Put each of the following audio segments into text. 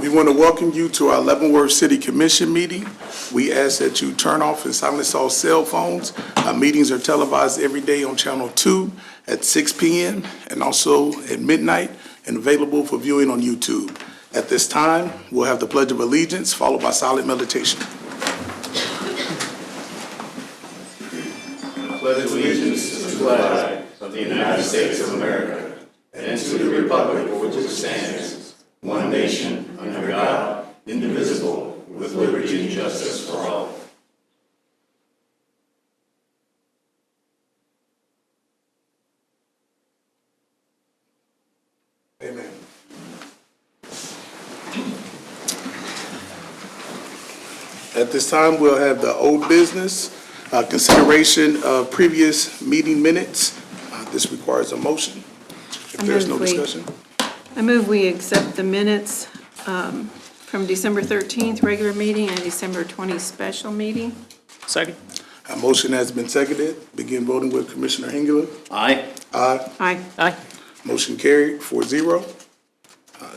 We want to welcome you to our Leavenworth City Commission meeting. We ask that you turn off and silence all cell phones. Our meetings are televised every day on Channel 2 at 6 p.m. and also at midnight and available for viewing on YouTube. At this time, we'll have the Pledge of Allegiance followed by silent meditation. I pledge allegiance to the flag of the United States of America and to the republic for which it stands, one nation, under God, indivisible, with liberty and justice for all. Amen. At this time, we'll have the old business, consideration of previous meeting minutes. This requires a motion. If there's no discussion. I move we accept the minutes from December 13th regular meeting and December 20th special meeting. Second. A motion has been seconded. Begin voting with Commissioner Hengler. Aye. Aye. Aye. Aye. Motion carried 4-0.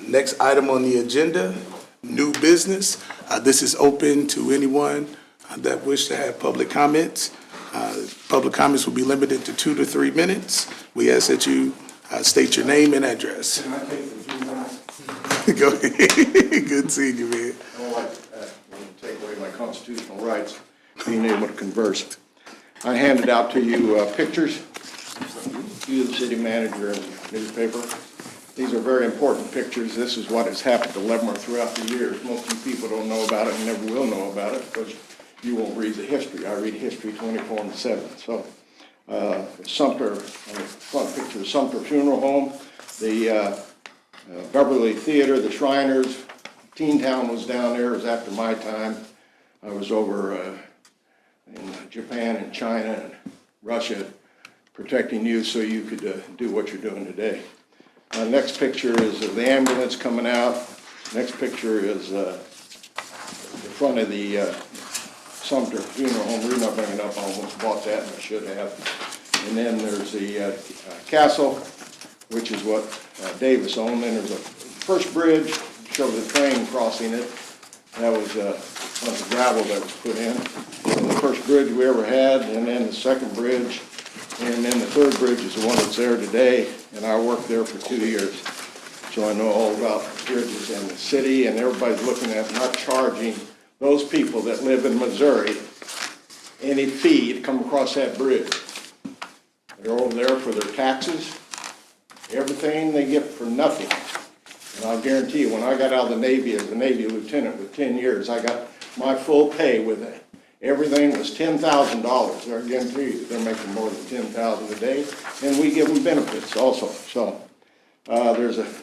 Next item on the agenda, new business. This is open to anyone that wish to have public comments. Public comments will be limited to 2 to 3 minutes. We ask that you state your name and address. Can I take the 3 minutes? Go ahead. Good seeing you, man. I don't like to take away my constitutional rights, being able to converse. I handed out to you pictures, you, the city manager, and the newspaper. These are very important pictures. This is what has happened to Leavenworth throughout the years. Most of you people don't know about it and never will know about it because you won't read the history. I read history 24/7. So Sumter, front picture of Sumter Funeral Home, the Beverly Theater, the Shriners, Teen Town was down there. It was after my time. I was over in Japan and China and Russia protecting you so you could do what you're doing today. Next picture is of the ambulance coming out. Next picture is the front of the Sumter Funeral Home. The reason I bring it up, I almost bought that and I should have. And then there's the castle, which is what Davis owned. Then there's a first bridge, show the train crossing it. That was one of the gravel that was put in. And the first bridge we ever had, and then the second bridge, and then the third bridge is the one that's there today. And I worked there for 2 years. So I know all about bridges in the city, and everybody's looking at not charging those people that live in Missouri any fee to come across that bridge. They're over there for their taxes, everything they get for nothing. And I'll guarantee you, when I got out of the Navy as a Navy lieutenant with 10 years, I got my full pay with it. Everything was $10,000. I guarantee you, they're making more than $10,000 a day, and we give them benefits also. So there's an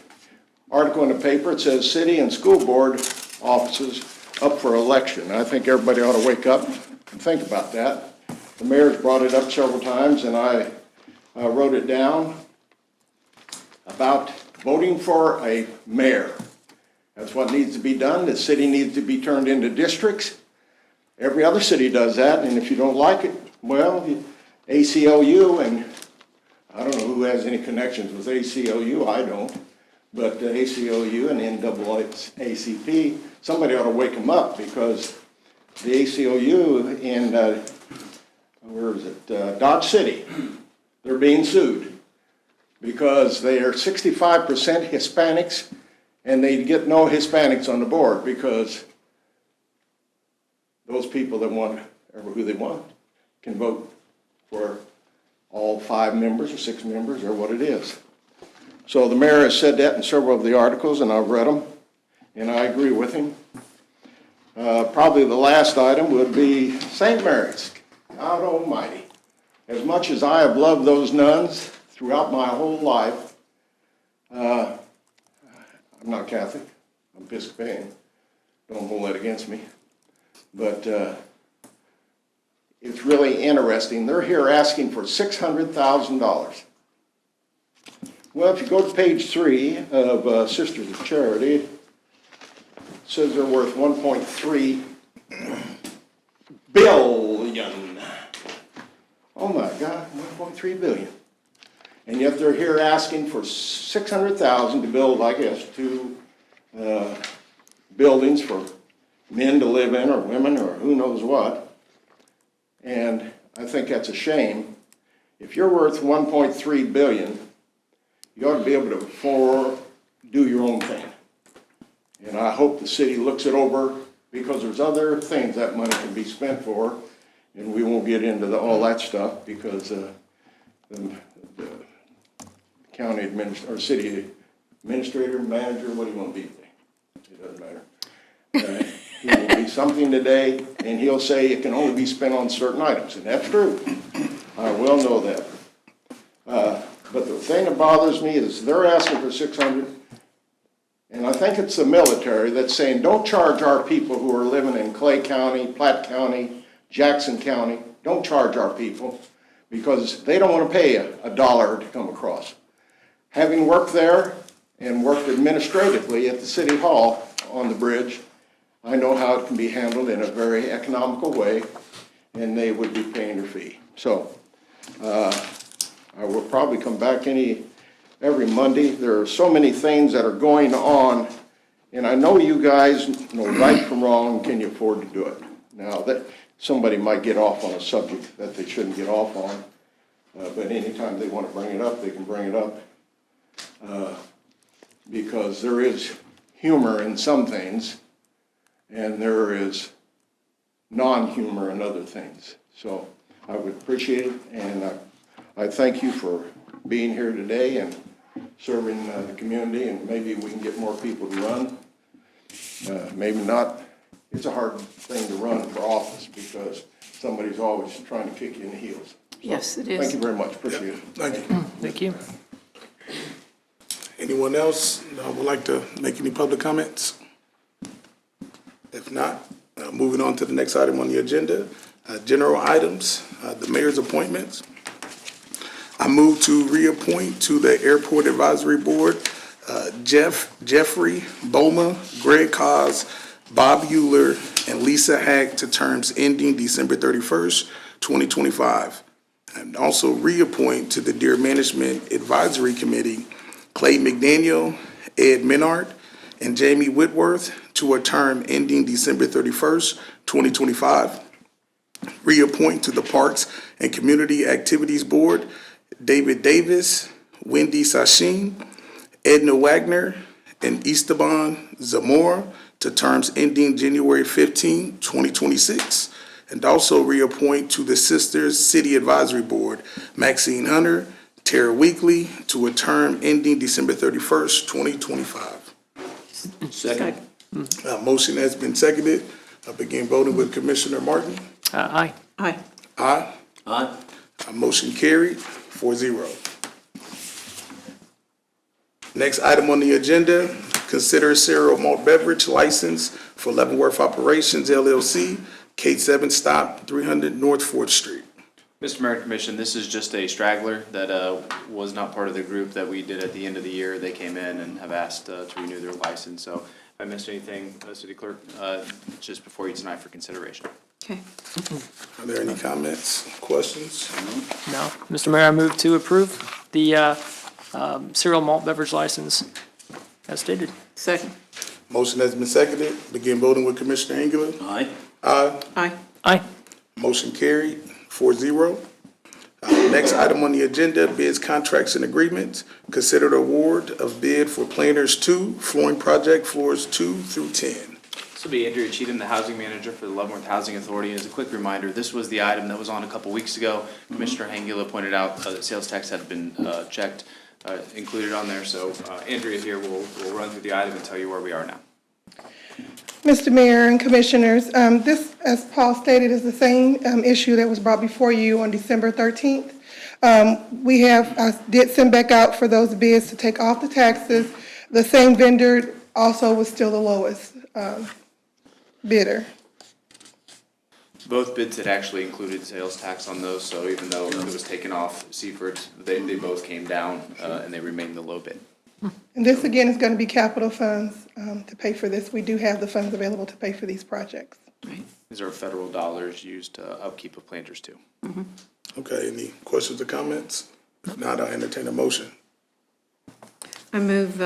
article in the paper. It says city and school board offices up for election. I think everybody ought to wake up and think about that. The mayor's brought it up several times, and I wrote it down about voting for a mayor. That's what needs to be done. The city needs to be turned into districts. Every other city does that, and if you don't like it, well, ACLU, and I don't know who has any connections with ACLU, I don't, but ACLU and NAACP, somebody ought to wake them up, because the ACLU in, where is it, Dodge City, they're being sued because they are 65% Hispanics, and they get no Hispanics on the board because those people that want, or who they want, can vote for all 5 members or 6 members or what it is. So the mayor has said that in several of the articles, and I've read them, and I agree with him. Probably the last item would be St. Mary's. God almighty. As much as I have loved those nuns throughout my whole life, I'm not Catholic, I'm Episcopalian. Don't hold that against me. But it's really interesting. They're here asking for $600,000. Well, if you go to page 3 of Sisters of Charity, it says they're worth $1.3 billion. Oh my God, $1.3 billion. And yet they're here asking for $600,000 to build, I guess, 2 buildings for men to live in, or women, or who knows what. And I think that's a shame. If you're worth 1.3 billion, you ought to be able to do your own thing. And I hope the city looks it over, because there's other things that money can be spent for, and we won't get into all that stuff, because the county administrator, or city administrator, manager, what do you want to be today? It doesn't matter. He will be something today, and he'll say it can only be spent on certain items, and that's true. I well know that. But the thing that bothers me is they're asking for 600, and I think it's the military that's saying, don't charge our people who are living in Clay County, Platte County, Jackson County, don't charge our people, because they don't want to pay a dollar to come across. Having worked there and worked administratively at the city hall on the bridge, I know how it can be handled in a very economical way, and they would be paying their fee. So I will probably come back every Monday. There are so many things that are going on, and I know you guys know right from wrong. Can you afford to do it? Now, that somebody might get off on a subject that they shouldn't get off on, but anytime they want to bring it up, they can bring it up, because there is humor in some things, and there is non-humor in other things. So I would appreciate it, and I thank you for being here today and serving the community, and maybe we can get more people to run. Maybe not. It's a hard thing to run for office, because somebody's always trying to kick you in the heels. So, Yes, it is. thank you very much. Appreciate it. Thank you. Thank you. Anyone else would like to make any public comments? If not, moving on to the next item on the agenda, general items, the mayor's appointments. I move to reappoint to the Airport Advisory Board, Jeffrey Boma, Greg Cos, Bob Euler, and Lisa Hack to terms ending December 31st, 2025. And also reappoint to the Deer Management Advisory Committee, Clay McDaniel, Ed Menard, and Jamie Whitworth to a term ending December 31st, 2025. Reappoint to the Parks and Community Activities Board, David Davis, Wendy Sachin, Edna Wagner, and Esteban Zamora to terms ending January 15, 2026. And also reappoint to the Sisters City Advisory Board, Maxine Hunter, Tara Weekly, to a term ending December 31st, 2025. Second. Motion has been seconded. I begin voting with Commissioner Martin. Aye. Aye. Aye. Aye. Motion carried, 4-0. Next item on the agenda, consider cereal malt beverage license for Leavenworth Operations LLC, K7 Stop, 300 North 4th Street. Mr. Mayor and Commission, this is just a straggler that was not part of the group that we did at the end of the year. They came in and have asked to renew their license. So if I missed anything, City Clerk, just before you tonight for consideration. Okay. Are there any comments, questions? No. Mr. Mayor, I move to approve the cereal malt beverage license as stated. Second. Motion has been seconded. Begin voting with Commissioner Engler. Aye. Aye. Aye. Aye. Motion carried, 4-0. Next item on the agenda, bids, contracts, and agreements. Consider the award of bid for Planners 2, flooring project, floors 2 through 10. This will be Andrea Cheatham, the housing manager for the Leavenworth Housing Authority. As a quick reminder, this was the item that was on a couple weeks ago. Commissioner Hangula pointed out that sales tax had been checked, included on there. So Andrea here will run through the item and tell you where we are now. Mr. Mayor and Commissioners, this, as Paul stated, is the same issue that was brought before you on December 13th. I did send back out for those bids to take off the taxes. The same vendor also was still the lowest bidder. Both bids had actually included sales tax on those, so even though it was taken off Seaford's, they both came down and they remained the low bid. And this, again, is going to be capital funds to pay for this. We do have the funds available to pay for these projects. These are federal dollars used to upkeep of Planters 2. Okay, any questions or comments? If not, I'll entertain a motion. I move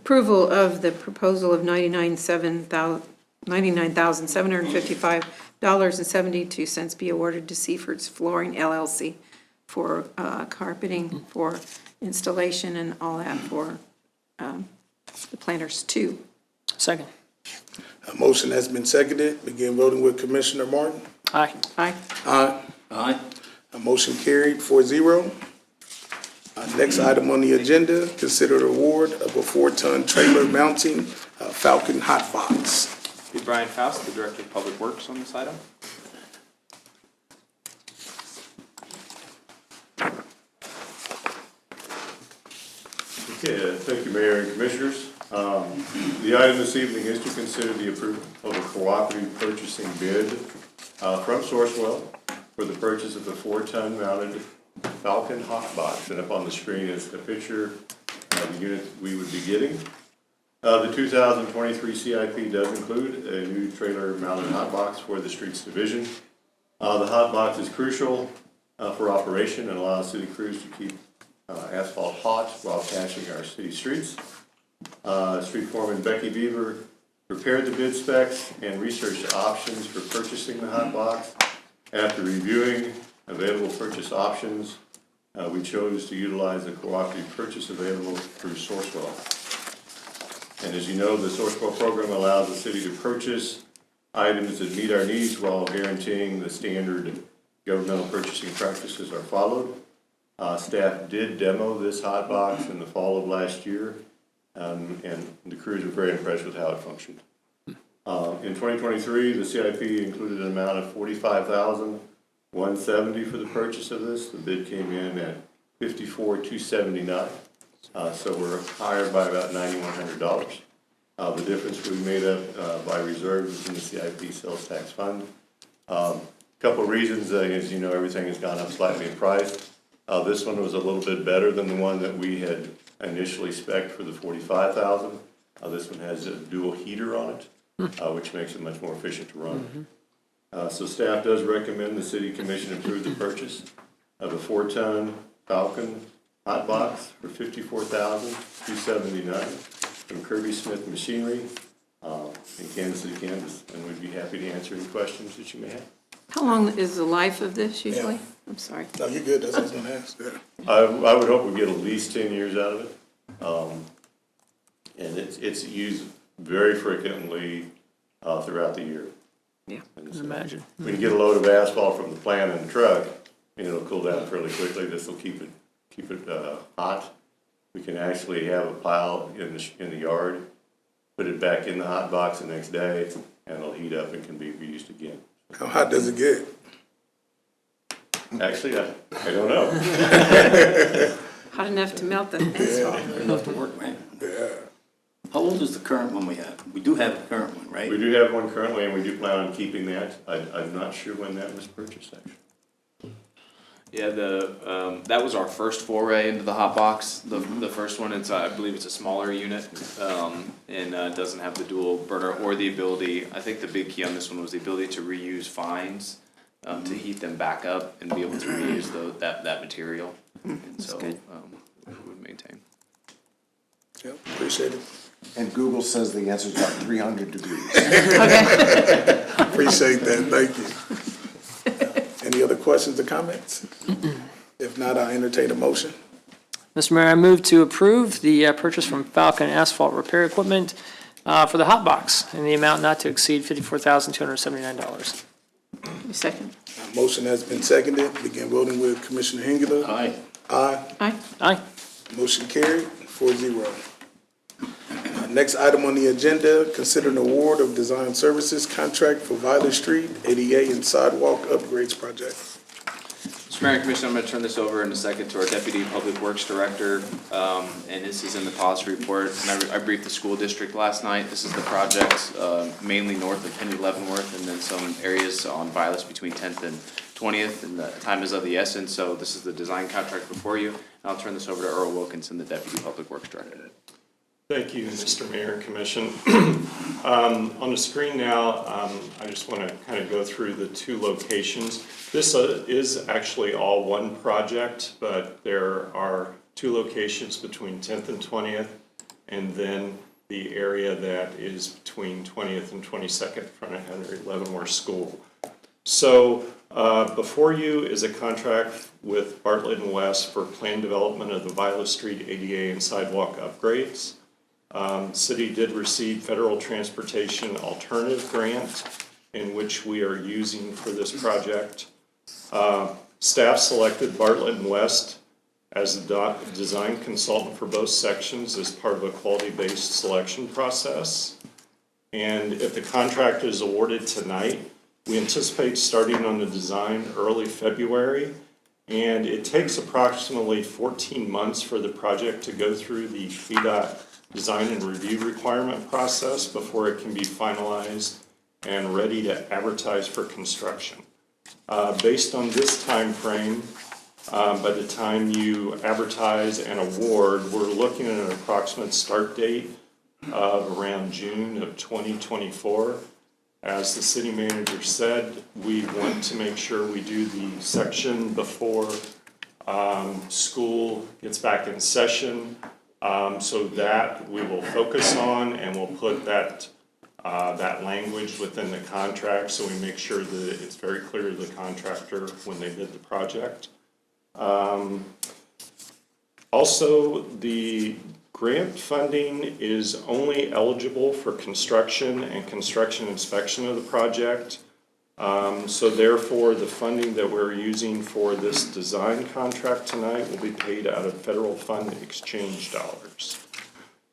approval of the proposal of $99,755.72 be awarded to Seaford's Flooring LLC for carpeting, for installation and all that for the Planters 2. Second. A motion has been seconded. Begin voting with Commissioner Martin. Aye. Aye. Aye. Aye. A motion carried 4-0. Next item on the agenda, consider the award of a 4-ton trailer mounting Falcon hot box. Be Brian Faust, the Director of Public Works on this item. Okay, thank you, Mayor and Commissioners. The item this evening is to consider the approval of a cooperative purchasing bid from Sourcewell for the purchase of the 4-ton mounted Falcon hot box. And up on the screen is a picture of the unit we would be getting. The 2023 CIP does include a new trailer mounted hot box for the Streets Division. The hot box is crucial for operation and allows city crews to keep asphalt hot while patching our city streets. Street Foreman Becky Beaver prepared the bid specs and researched options for purchasing the hot box. After reviewing available purchase options, we chose to utilize the cooperative purchase available through Sourcewell. And as you know, the Sourcewell program allows the city to purchase items that meet our needs while guaranteeing the standard governmental purchasing practices are followed. Staff did demo this hot box in the fall of last year, and the crews were very impressed with how it functioned. In 2023, the CIP included an amount of $45,170 for the purchase of this. The bid came in at $54,279, so we're higher by about $9,100. The difference we made up by reserves in the CIP sales tax fund. Couple reasons, as you know, everything has gone up slightly in price. This one was a little bit better than the one that we had initially spec'd for the $45,000. This one has a dual heater on it, which makes it much more efficient to run. So staff does recommend the City Commission approve the purchase of a 4-ton Falcon hot box for $54,279 from Kirby Smith Machinery in Kansas City, Kansas. And we'd be happy to answer any questions that you may have. How long is the life of this usually? Yeah. I'm sorry. No, you're good. That's what I was gonna ask. Yeah. I would hope we get at least 10 years out of it. And it's used very frequently throughout the year. Yeah. And I so imagine. when you get a load of asphalt from the plant in the truck, and it'll cool down fairly quickly. This will keep it hot. We can actually have a pile in the yard, put it back in the hot box the next day, and it'll heat up and can be reused again. How hot does it get? Actually, I don't know. Hot enough to melt the asphalt. Enough to work, man. Yeah. How old is the current one we have? We do have a current one, right? We do have one currently, and we do plan on keeping that. I'm not sure when that was purchased, actually. Yeah, that was our first foray into the hot box. The first one, I believe it's a smaller unit, and doesn't have the dual burner or the ability. I think the big key on this one was the ability to reuse fines, to heat them back up and be able to reuse that material. And so good. we would maintain. Yep, appreciate it. And Google says the answer is about 300 degrees. Appreciate that. Thank you. Any other questions or comments? If not, I'll entertain a motion. Mr. Mayor, I move to approve the purchase from Falcon Asphalt Repair Equipment for the hot box in the amount not to exceed $54,279. Second. Motion has been seconded. Begin voting with Commissioner Hengler. Aye. Aye. Aye. Aye. Motion carried, 4-0. Next item on the agenda, consider an award of design services contract for Violet Street ADA and sidewalk upgrades project. Mr. Mayor and Commissioner, I'm going to turn this over in a second to our Deputy Public Works Director, and this is in the policy report. And I briefed the school district last night. This is the project mainly north of Henry Leavenworth, and then some areas on Violet between 10th and 20th, and the time is of the essence. So this is the design contract before you. And I'll turn this over to Earl Wilkinson, the Deputy Public Works Director. Thank you, Mr. Mayor and Commission. On the screen now, I just want to kind of go through the two locations. This is actually all one project, but there are two locations between 10th and 20th, and then the area that is between 20th and 22nd in front of Henry Leavenworth School. So before you is a contract with Bartlett and West for planned development of the Viola Street ADA and sidewalk upgrades. City did receive Federal Transportation Alternative Grant, in which we are using for this project. Staff selected Bartlett and West as the design consultant for both sections as part of a quality-based selection process. And if the contract is awarded tonight, we anticipate starting on the design early February. And it takes approximately 14 months for the project to go through the FDOT design and review requirement process before it can be finalized and ready to advertise for construction. Based on this time frame, by the time you advertise and award, we're looking at an approximate start date of around June of 2024. As the city manager said, we want to make sure we do the section before school gets back in session. So that we will focus on, and we'll put that language within the contract so we make sure that it's very clear to the contractor when they bid the project. Also, the grant funding is only eligible for construction and construction inspection of the project. So therefore, the funding that we're using for this design contract tonight will be paid out of federal fund exchange dollars.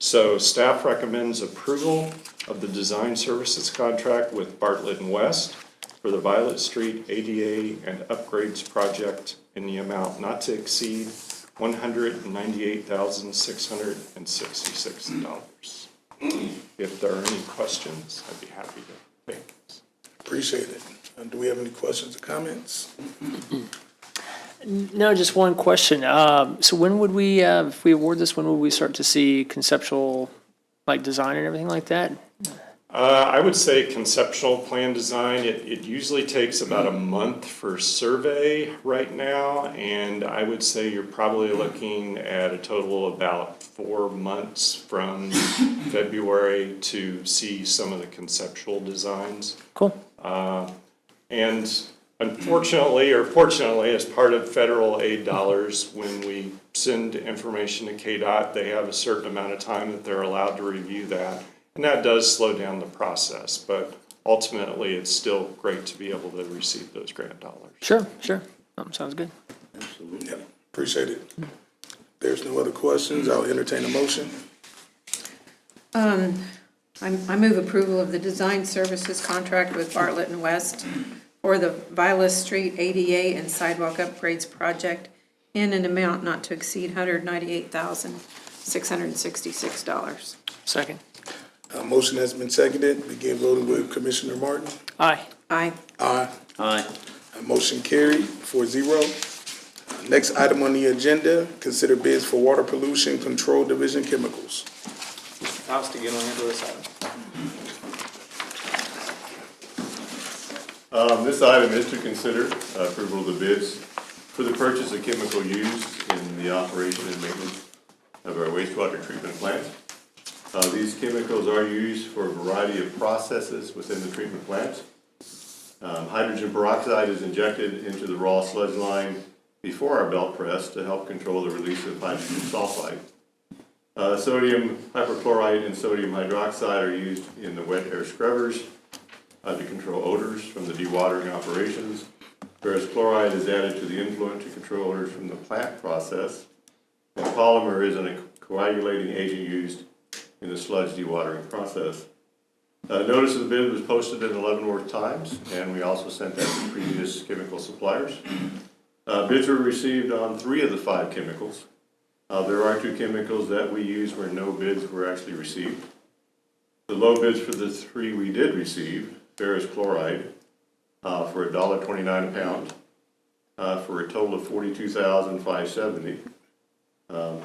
So staff recommends approval of the design services contract with Bartlett and West for the Violet Street ADA and upgrades project in the amount not to exceed $198,666. If there are any questions, I'd be happy to take. Appreciate it. Do we have any questions or comments? No, just one question. So when would we, if we award this, when would we start to see conceptual, like design and everything like that? I would say conceptual plan design, it usually takes about a month for survey right now, and I would say you're probably looking at a total of about 4 months from February to see some of the conceptual designs. Cool. And unfortunately, or fortunately, as part of federal aid dollars, when we send information to KDOT, they have a certain amount of time that they're allowed to review that. And that does slow down the process, but ultimately, it's still great to be able to receive those grant dollars. Sure. Sounds good. Yeah, appreciate it. There's no other questions. I'll entertain a motion. I move approval of the design services contract with Bartlett and West for the Viola Street ADA and sidewalk upgrades project in an amount not to exceed $198,666. Second. Motion has been seconded. Begin voting with Commissioner Martin. Aye. Aye. Aye. Aye. Motion carried 4-0. Next item on the agenda, consider bids for water pollution control division chemicals. Faust, you gonna handle this item? This item is to consider approval of the bids for the purchase of chemical used in the operation and maintenance of our wastewater treatment plant. These chemicals are used for a variety of processes within the treatment plant. Hydrogen peroxide is injected into the raw sludge line before our belt press to help control the release of hydrogen sulfide. Sodium hypochlorite and sodium hydroxide are used in the wet air scrubbers to control odors from the dewatering operations. Ferrous chloride is added to the influent to control odors from the plant process. And polymer is a coagulating agent used in the sludge dewatering process. Notice of the bid was posted in the Leavenworth Times, and we also sent that to previous chemical suppliers. Bids were received on 3 of the 5 chemicals. There are 2 chemicals that we use where no bids were actually received. The low bids for the 3 we did receive, ferrous chloride for $1.29 a pound, for a total of $42,570.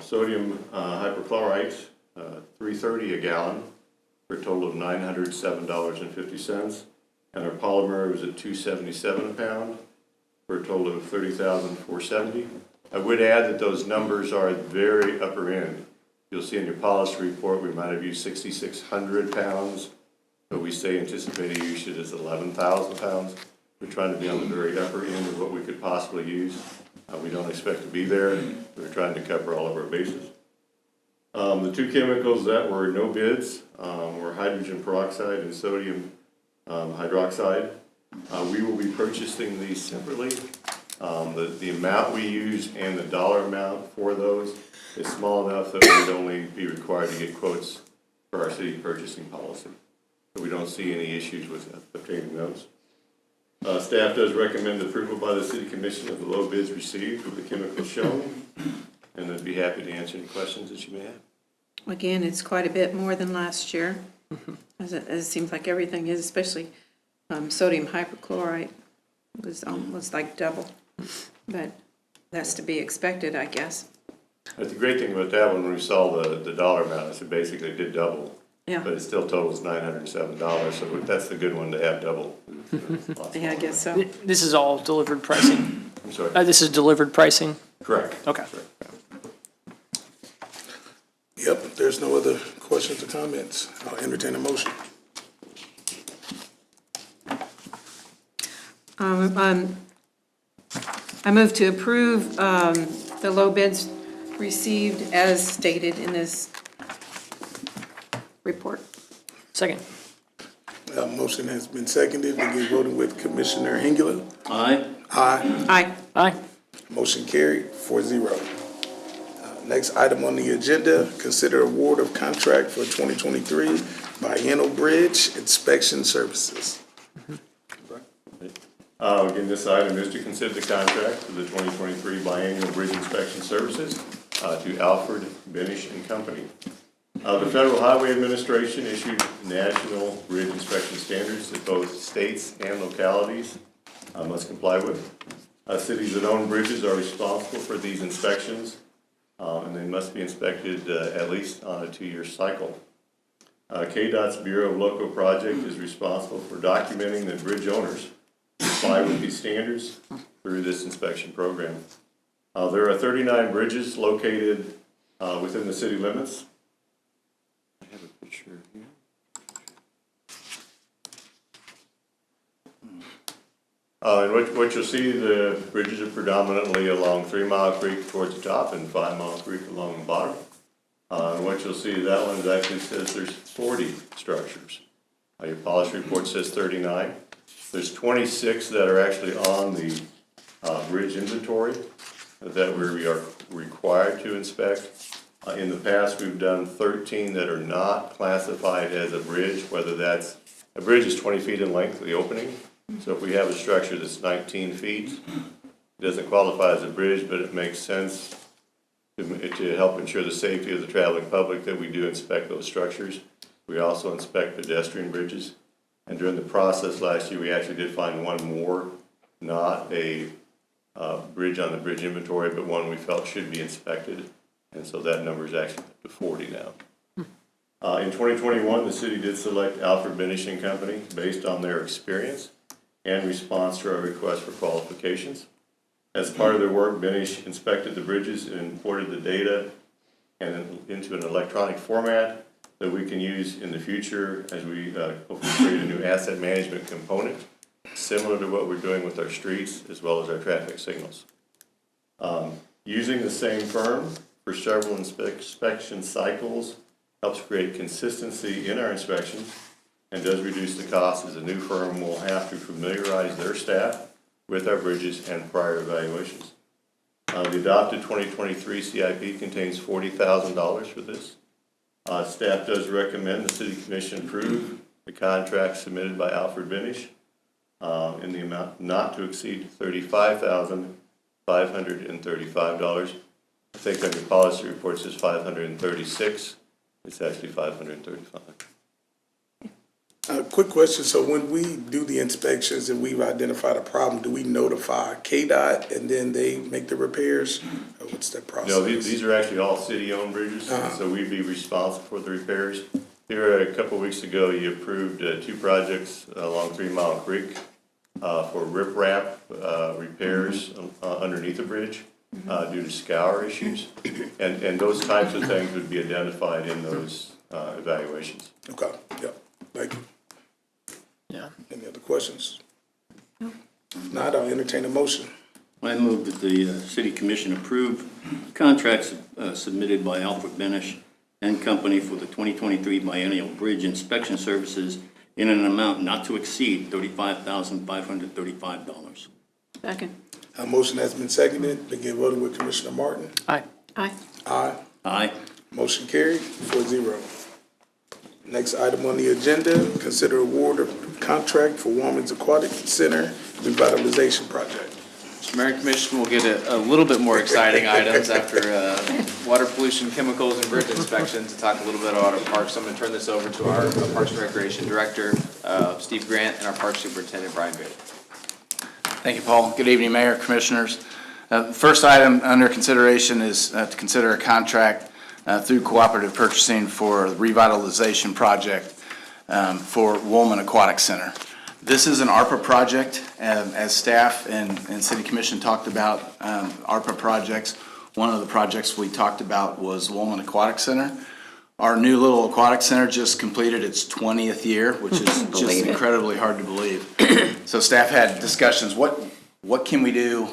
Sodium hypochlorite, $3.30 a gallon, for a total of $907.50. And our polymer was at $2.77 a pound, for a total of $30,470. I would add that those numbers are at the very upper end You'll see in your policy report, we might have used 6,600 pounds, but we say anticipated usage is 11,000 pounds. We're trying to be on the very upper end of what we could possibly use. We don't expect to be there. We're trying to cover all of our bases. The two chemicals that were no bids were hydrogen peroxide and sodium hydroxide. We will be purchasing these separately. The amount we use and the dollar amount for those is small enough that we would only be required to get quotes for our city purchasing policy. So we don't see any issues with obtaining those. Staff does recommend approval by the City Commission of the low bids received with the chemicals shown, and I'd be happy to answer any questions that you may have. Again, it's quite a bit more than last year, as it seems like everything is, especially sodium hypochlorite was almost like double. But that's to be expected, I guess. But the great thing about that one, when we saw the dollar amount, is it basically did double. Yeah. But it still totals $907, so that's the good one to have double. Yeah, I guess so. This is all delivered pricing. I'm sorry. This is delivered pricing? Correct. Okay. Correct. Yep, if there's no other questions or comments, I'll entertain a motion. I move to approve the low bids received as stated in this report. Second. Motion has been seconded. Begin voting with Commissioner Hengula. Aye. Aye. Aye. Aye. Motion carried 4-0. Next item on the agenda, consider award of contract for 2023 biennial bridge inspection services. Again, this item is to consider the contract for the 2023 biannual bridge inspection services to Alfred Benish and Company. The Federal Highway Administration issued national bridge inspection standards that both states and localities must comply with. Cities that own bridges are responsible for these inspections, and they must be inspected at least on a 2-year cycle. KDOT's Bureau of Local Project is responsible for documenting that bridge owners comply with these standards through this inspection program. There are 39 bridges located within the city limits. I have a picture here. And what you'll see, the bridges are predominantly along 3 Mile Creek towards the top and 5 Mile Creek along the bottom. And what you'll see, that one actually says there's 40 structures. Your policy report says 39. There's 26 that are actually on the bridge inventory that we are required to inspect. In the past, we've done 13 that are not classified as a bridge, whether that's, a bridge is 20 feet in length, the opening. So if we have a structure that's 19 feet, it doesn't qualify as a bridge, but it makes sense to help ensure the safety of the traveling public that we do inspect those structures. We also inspect pedestrian bridges. And during the process last year, we actually did find one more, not a bridge on the bridge inventory, but one we felt should be inspected. And so that number is actually up to 40 now. In 2021, the city did select Alfred Benish and Company based on their experience and response to our request for qualifications. As part of their work, Benish inspected the bridges and imported the data and into an electronic format that we can use in the future as we hopefully create a new asset management component, similar to what we're doing with our streets as well as our traffic signals. Using the same firm for several inspection cycles helps create consistency in our inspections and does reduce the cost, as a new firm will have to familiarize their staff with our bridges and prior evaluations. The adopted 2023 CIP contains $40,000 for this. Staff does recommend the City Commission approve the contract submitted by Alfred Benish in the amount not to exceed $35,535. I think on your policy report it says 536. It's actually 535. Quick question, so when we do the inspections and we've identified a problem, do we notify KDOT and then they make the repairs? Or what's that process? No, these are actually all city-owned bridges, so we'd be responsible for the repairs. Here, a couple of weeks ago, you approved 2 projects along 3 Mile Creek for riprap repairs underneath the bridge. due to scour issues. And those types of things would be identified in those evaluations. Okay, yeah, thank you. Yeah. Any other questions? If not, I'll entertain a motion. I move that the city commission approve contracts submitted by Alfred Benish and Company for the 2023 biennial bridge inspection services in an amount not to exceed $35,535. Second. A motion has been seconded, begin voting with Commissioner Martin. Aye. Aye. Aye. Aye. Motion carried, 4-0. Next item on the agenda, consider award of contract for Women's Aquatic Center revitalization project. Mr. Mayor and Commission, we'll get a little bit more exciting items after water pollution, chemicals, and bridge inspection to talk a little bit about our parks. I'm going to turn this over to our Parks and Recreation Director, Steve Grant, and our Parks Superintendent, Brian Bailey. Thank you, Paul. Good evening, Mayor, Commissioners. First item under consideration is to consider a contract through cooperative purchasing for the revitalization project for Woolman Aquatic Center. This is an ARPA project. As staff and City Commission talked about ARPA projects, one of the projects we talked about was Woolman Aquatic Center. Our new little aquatic center just completed its 20th year, which is just incredibly hard to believe. So staff had discussions, what can we do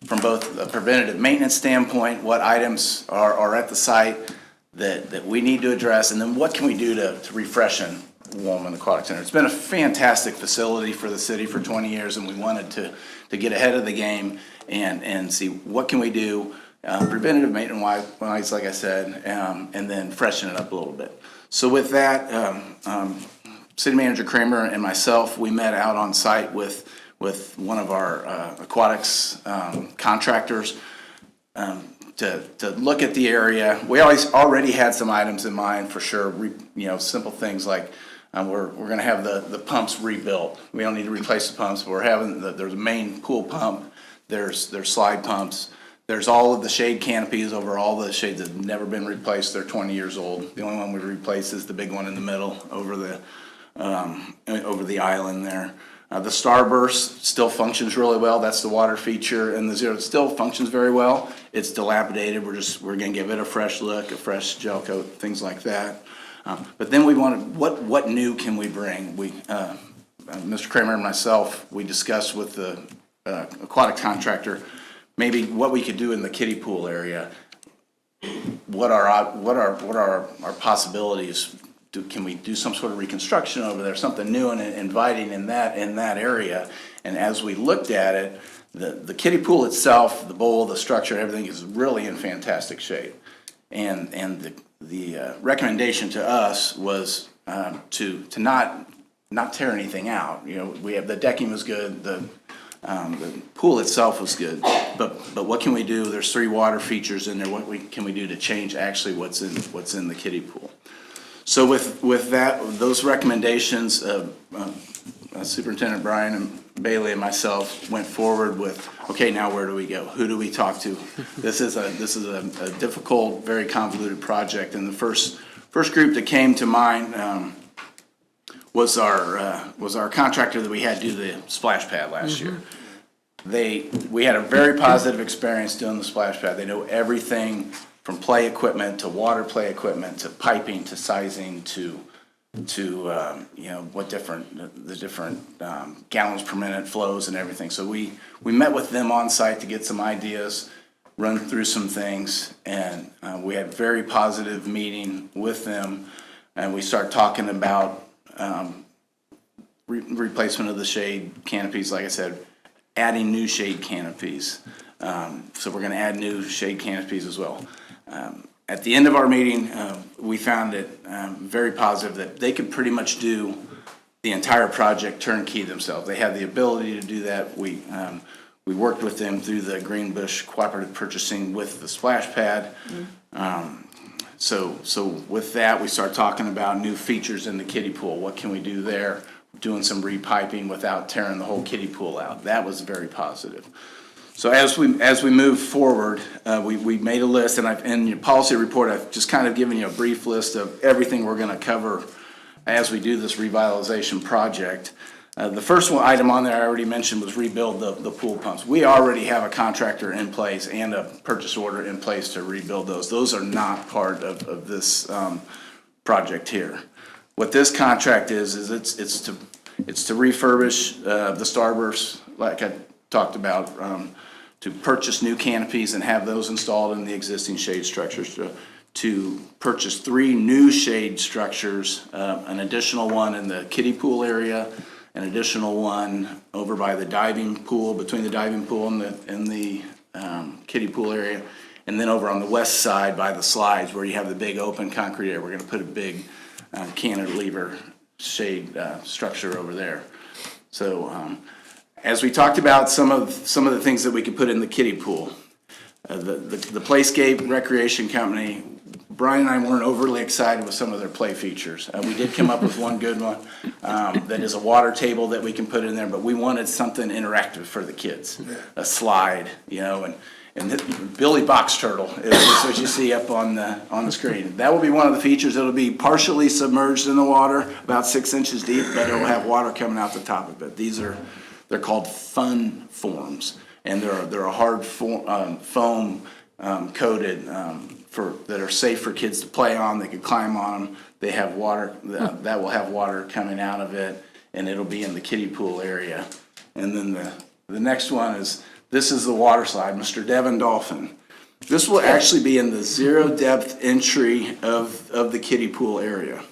from both a preventative maintenance standpoint, what items are at the site that we need to address, and then what can we do to refreshen Woolman Aquatic Center. It's been a fantastic facility for the city for 20 years, and we wanted to get ahead of the game and see what can we do, preventative maintenance wise, like I said, and then freshen it up a little bit. So with that, City Manager Kramer and myself, we met out on site with one of our aquatics contractors to look at the area. We already had some items in mind for sure, simple things like we're going to have the pumps rebuilt. We don't need to replace the pumps, but we're having there's a main pool pump, there's slide pumps, there's all of the shade canopies over all the shades that have never been replaced. They're 20 years old. The only one we've replaced is the big one in the middle over the island there. The Starburst still functions really well. That's the water feature, and the Zero still functions very well. It's dilapidated. We're going to give it a fresh look, a fresh gel coat, things like that. But then we wanted, what new can we bring? Mr. Kramer and myself, we discussed with the aquatic contractor, maybe what we could do in the kiddie pool area. What are our possibilities? Can we do some sort of reconstruction over there, something new and inviting in that area? And as we looked at it, the kiddie pool itself, the bowl, the structure, everything is really in fantastic shape. And the recommendation to us was to not tear anything out. We have the decking was good, the pool itself was good, but what can we do? There's 3 water features in there. What can we do to change actually what's in the kiddie pool? So with those recommendations, Superintendent Brian and Bailey and myself went forward with, okay, now where do we go? Who do we talk to? This is a difficult, very convoluted project, and the first group that came to mind was our contractor that we had do the splash pad last year. We had a very positive experience doing the splash pad. They know everything from play equipment to water play equipment to piping to sizing to what the different gallons per minute flows and everything. So we met with them on site to get some ideas, run through some things, and we had a very positive meeting with them, and we started talking about replacement of the shade canopies, like I said, adding new shade canopies. So we're going to add new shade canopies as well. At the end of our meeting, we found it very positive that they could pretty much do the entire project turnkey themselves. They have the ability to do that. We worked with them through the Greenbush cooperative purchasing with the splash pad. So with that, we start talking about new features in the kiddie pool. What can we do there? Doing some repiping without tearing the whole kiddie pool out. That was very positive. So as we move forward, we made a list, and in your policy report, I've just kind of given you a brief list of everything we're going to cover as we do this revitalization project. The first one item on there I already mentioned was rebuild the pool pumps. We already have a contractor in place and a purchase order in place to rebuild those. Those are not part of this project here. What this contract is it's to refurbish the starburst, like I talked about, to purchase new canopies and have those installed in the existing shade structures, to purchase 3 new shade structures, an additional one in the kiddie pool area, an additional one over by the diving pool, between the diving pool and the kiddie pool area, and then over on the west side by the slides where you have the big open concrete area, we're gonna put a big cantilever shade structure over there. So as we talked about some of the things that we could put in the kiddie pool, the Playscape Recreation Company, Brian and I weren't overly excited with some of their play features. We did come up with one good one that is a water table that we can put in there, but we wanted something interactive for the kids, a slide, you know, and Billy Box Turtle is what you see up on the screen. That will be one of the features. It'll be partially submerged in the water, about 6 inches deep, but it'll have water coming out the top of it. They're called fun forms, and they're a hard foam coated that are safe for kids to play on. They can climb on them. They have water that will have water coming out of it, and it'll be in the kiddie pool area. And then the next one is, this is the water slide, Mr. Devon Dolphin. This will actually be in the 0 depth entry of the kiddie pool area.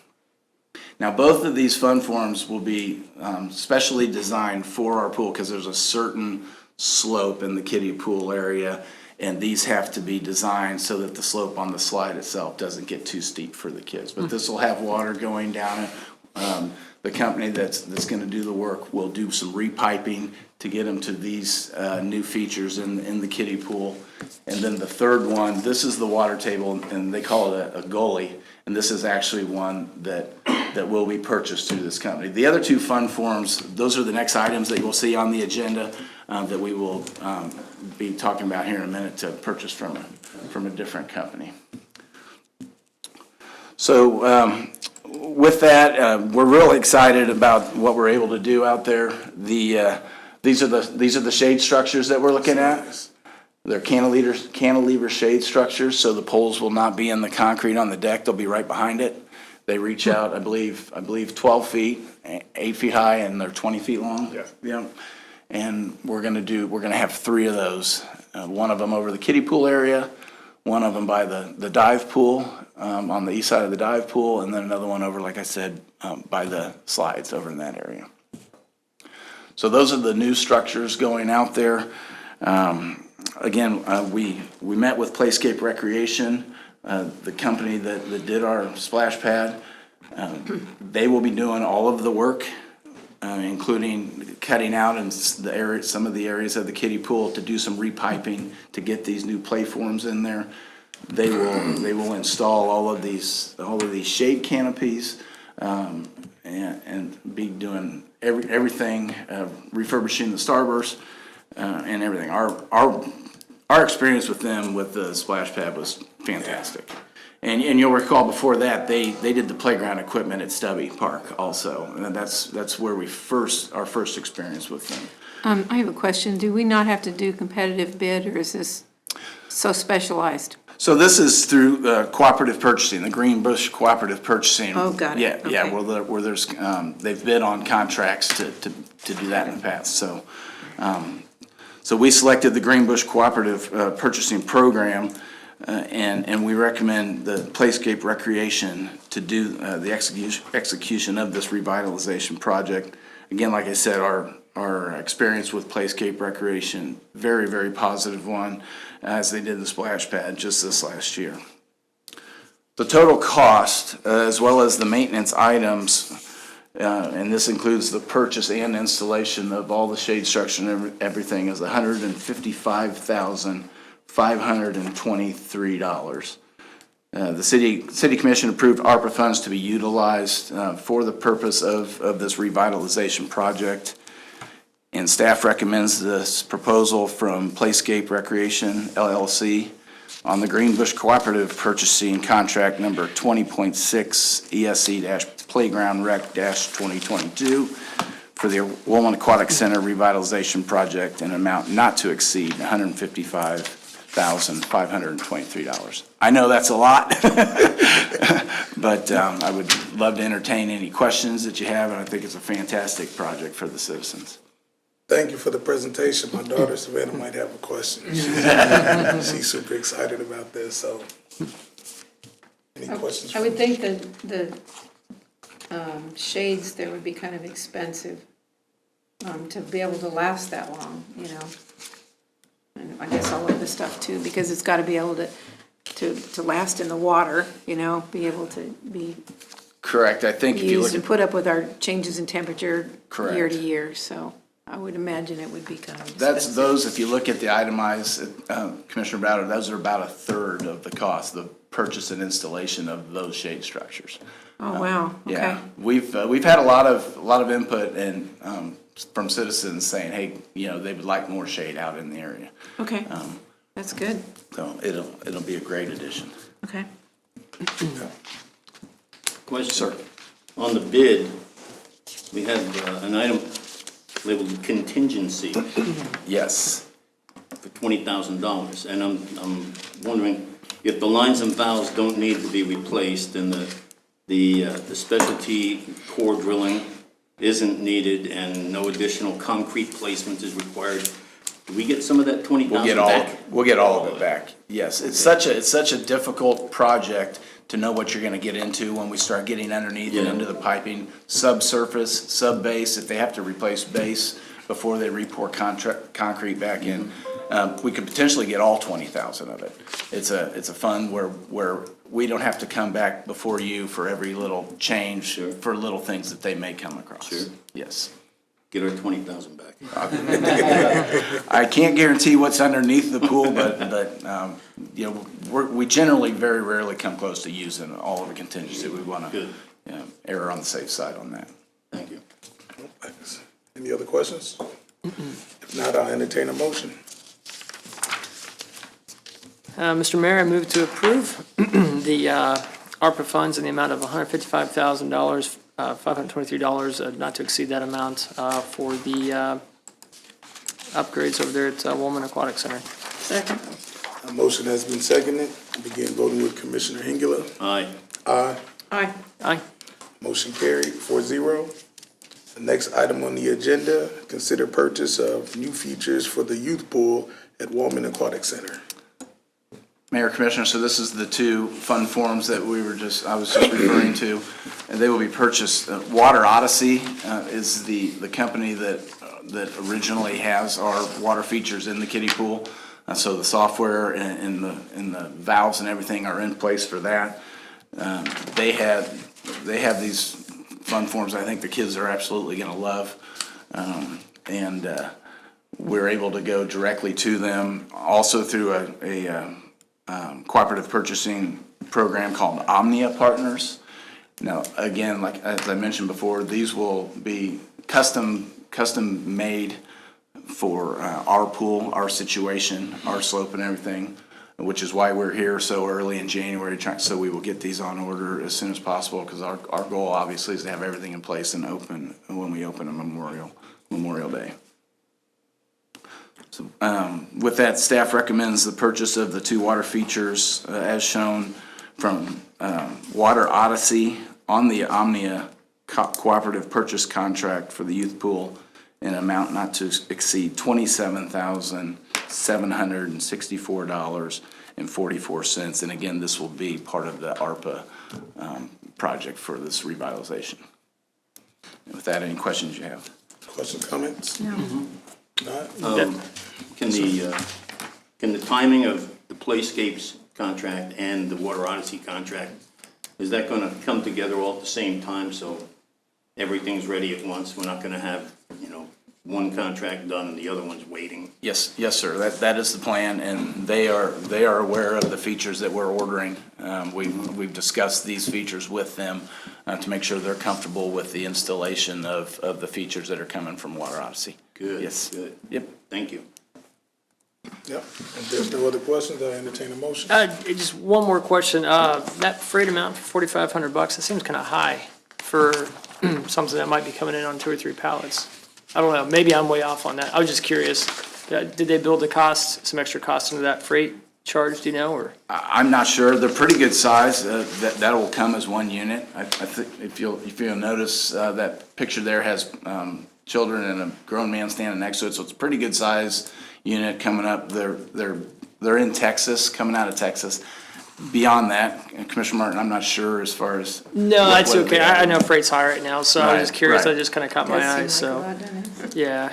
Now, both of these fun forms will be specially designed for our pool because there's a certain slope in the kiddie pool area, and these have to be designed so that the slope on the slide itself doesn't get too steep for the kids. But this will have water going down it. The company that's gonna do the work will do some repiping to get them to these new features in the kiddie pool. And then the third one, this is the water table, and they call it a goalie. And this is actually one that will be purchased through this company. The other 2 fun forms, those are the next items that you'll see on the agenda that we will be talking about here in a minute to purchase from a different company. So with that, we're really excited about what we're able to do out there. These are the shade structures that we're looking at. They're cantilever shade structures, so the poles will not be in the concrete on the deck. They'll be right behind it. They reach out, I believe 12 feet, 8 feet high, and they're 20 feet long. Yeah. And we're gonna have 3 of those. One of them over the kiddie pool area, one of them by the dive pool, on the east side of the dive pool, and then another one over, like I said, by the slides over in that area. So those are the new structures going out there. Again, we met with Playscape Recreation, the company that did our splash pad. They will be doing all of the work, including cutting out in some of the areas of the kiddie pool to do some repiping to get these new play forms in there. They will install all of these shade canopies, and be doing everything, refurbishing the starburst, and everything. Our experience with them with the splash pad was fantastic. And you'll recall before that, they did the playground equipment at Stubby Park also. And that's where our first experience with them. I have a question. Do we not have to do competitive bid, or is this so specialized? So this is through cooperative purchasing, the Green Bush Cooperative Purchasing. Oh, got it. Yeah, Okay. where there's, they've bid on contracts to do that in the past, so. So we selected the Green Bush Cooperative Purchasing Program, and we recommend the Playscape Recreation to do the execution of this revitalization project. Again, like I said, our experience with Playscape Recreation, very, very positive one, as they did the splash pad just this last year. The total cost, as well as the maintenance items, and this includes the purchase and installation of all the shade structure and everything, is $155,523. The City Commission approved ARPA funds to be utilized for the purpose of this revitalization project. And staff recommends this proposal from Playscape Recreation LLC on the Green Bush Cooperative Purchasing Contract number 20.6 ESC-Playground Rec-2022 for the Woolman Aquatic Center revitalization project in an amount not to exceed $155,523. I know that's a lot, but I would love to entertain any questions that you have, and I think it's a fantastic project for the citizens. Thank you for the presentation. My daughter Savannah might have a question. She's super excited about this, so. Any questions? I would think that the shades there would be kind of expensive to be able to last that long, you know? And I guess all of the stuff too, because it's got to be able to last in the water, you know, be able to be Correct. I think if you look used and at, put up with our changes in temperature year Correct. to year, so I would imagine it would be kind of that's expensive. those, if you look at the itemized, Commissioner Bowder, those are about a third of the cost, the purchase and installation of those shade structures. Oh, wow, okay. Yeah, we've had a lot of input and, from citizens saying, hey, you know, they would like more shade out in the area. Okay, that's good, So it'll be a great addition. okay. Question. Sir. On the bid, we have an item labeled contingency Yes. for $20,000. And I'm wondering if the lines and valves don't need to be replaced and the specialty core drilling isn't needed and no additional concrete placement is required, do we get some of that $20,000 back? We'll get all of it back. Yes, it's such a difficult project to know what you're gonna get into when we start getting underneath and Yeah. into the piping, subsurface, sub-base, if they have to replace base before they re-pour concrete back in. We could potentially get all 20,000 of it. It's a fund where we don't have to come back before you for every little change, Sure. for little things that they may come across. Sure. Yes. Get our $20,000 back. I can't guarantee what's underneath the pool, but you know, we generally very rarely come close to using all of the contingency. We want to, Good. err on the safe side on that. Thank you. Thanks. Any other questions? If not, I'll entertain a motion. Mr. Mayor, I move to approve the ARPA funds in the amount of $155,000, $523, not to exceed that amount, for the upgrades over there at Woolman Aquatic Center. Second, A motion has been seconded. Begin voting with Commissioner Hengula. Aye. Aye. aye. Aye. Motion carried 4-0. The next item on the agenda, consider purchase of new features for the youth pool at Woolman Aquatic Center. Mayor, Commissioner, so this is the two fund forms that I was just referring to, and they will be purchased. Water Odyssey is the company that originally has our water features in the kiddie pool. So the software and the valves and everything are in place for that. They have these fund forms I think the kids are absolutely gonna love. And we're able to go directly to them, also through a cooperative purchasing program called Omnia Partners. Now, again, like, as I mentioned before, these will be custom made for our pool, our situation, our slope and everything, which is why we're here so early in January, so we will get these on order as soon as possible, because our goal obviously is to have everything in place and open when we open on Memorial Day. So, with that, staff recommends the purchase of the two water features as shown from Water Odyssey on the Omnia cooperative purchase contract for the youth pool in an amount not to exceed $27,764.44. And again, this will be part of the ARPA project for this revitalization. And with that, any questions you have? Questions, comments? No. Not? Can the timing of the Playscapes contract and the Water Odyssey contract, is that gonna come together all at the same time, so everything's ready at once? We're not gonna have, one contract done and the other one's waiting? Yes, sir. That is the plan, and they are aware of the features that we're ordering. We've discussed these features with them to make sure they're comfortable with the installation of the features that are coming from Water Odyssey. Good, Yes. good. Yep. Thank you. Yep. If there's no other questions, I entertain a motion. Just one more question. That freight amount for $4,500, that seems kind of high for something that might be coming in on 2 or 3 pallets. I don't know, maybe I'm way off on that. I was just curious. Did they build some extra cost into that freight charge, do you know, or? I'm not sure. They're pretty good size. That will come as one unit. I think if you'll notice, that picture there has children and a grown man standing next to it, so it's a pretty good size unit coming up. They're in Texas, coming out of Texas. Beyond that, Commissioner Martin, I'm not sure as far as. No, that's what okay. they- I know freight's high right now, so I was just Right, curious. right. I just kind of caught my eye, Does seem so, like a lot, doesn't it? yeah.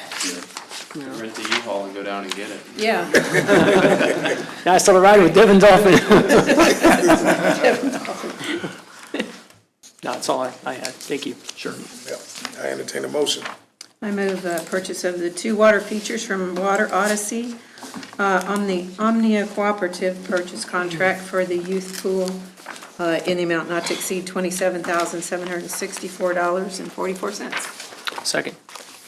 Rent the U-Haul and go down and get it. Yeah. Now I started riding with Devin Dolphin. No, that's all I had. Thank you. Sure. Yep. I entertain a motion. I move purchase of the 2 water features from Water Odyssey on the Omnia Cooperative Purchase Contract for the youth pool in the amount not to exceed $27,764.44. Second.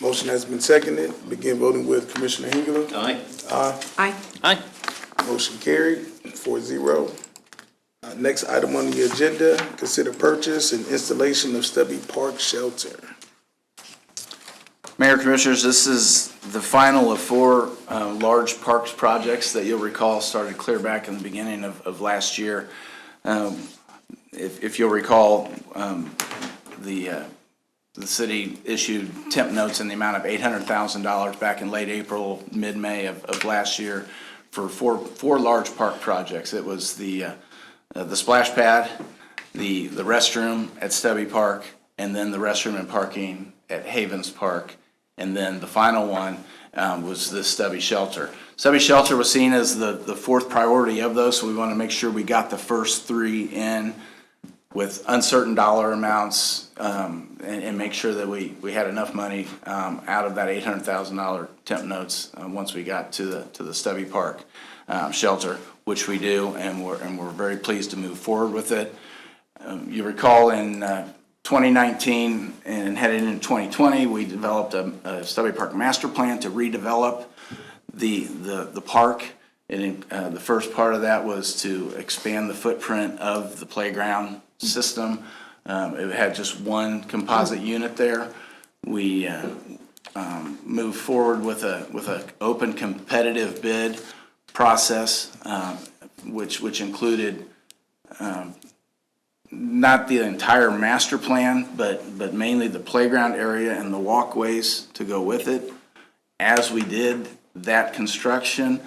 Motion has been seconded. Begin voting with Commissioner Hengler. Aye. Aye. Aye. Motion carried, 4-0. Next item on the agenda, consider purchase and installation of Stubby Park Shelter. Mayor, Commissioners, this is the final of 4 large parks projects that you'll recall started clear back in the beginning of last year. If you'll recall, the city issued temp notes in the amount of $800,000 back in late April, mid-May of last year for four large park projects. It was the splash pad, the restroom at Stubby Park, and then the restroom and parking at Havens Park. And then the final one was the Stubby Shelter. Stubby Shelter was seen as the 4th priority of those, so we want to make sure we got the first 3 in with uncertain dollar amounts, and make sure that we had enough money out of that $800,000 temp notes once we got to the Stubby Park shelter, which we do, and we're very pleased to move forward with it. You recall in 2019 and headed into 2020, we developed a Stubby Park master plan to redevelop the park. And the first part of that was to expand the footprint of the playground system. It had just one composite unit there. We moved forward with a open competitive bid process, which included not the entire master plan, but mainly the playground area and the walkways to go with it. As we did that construction,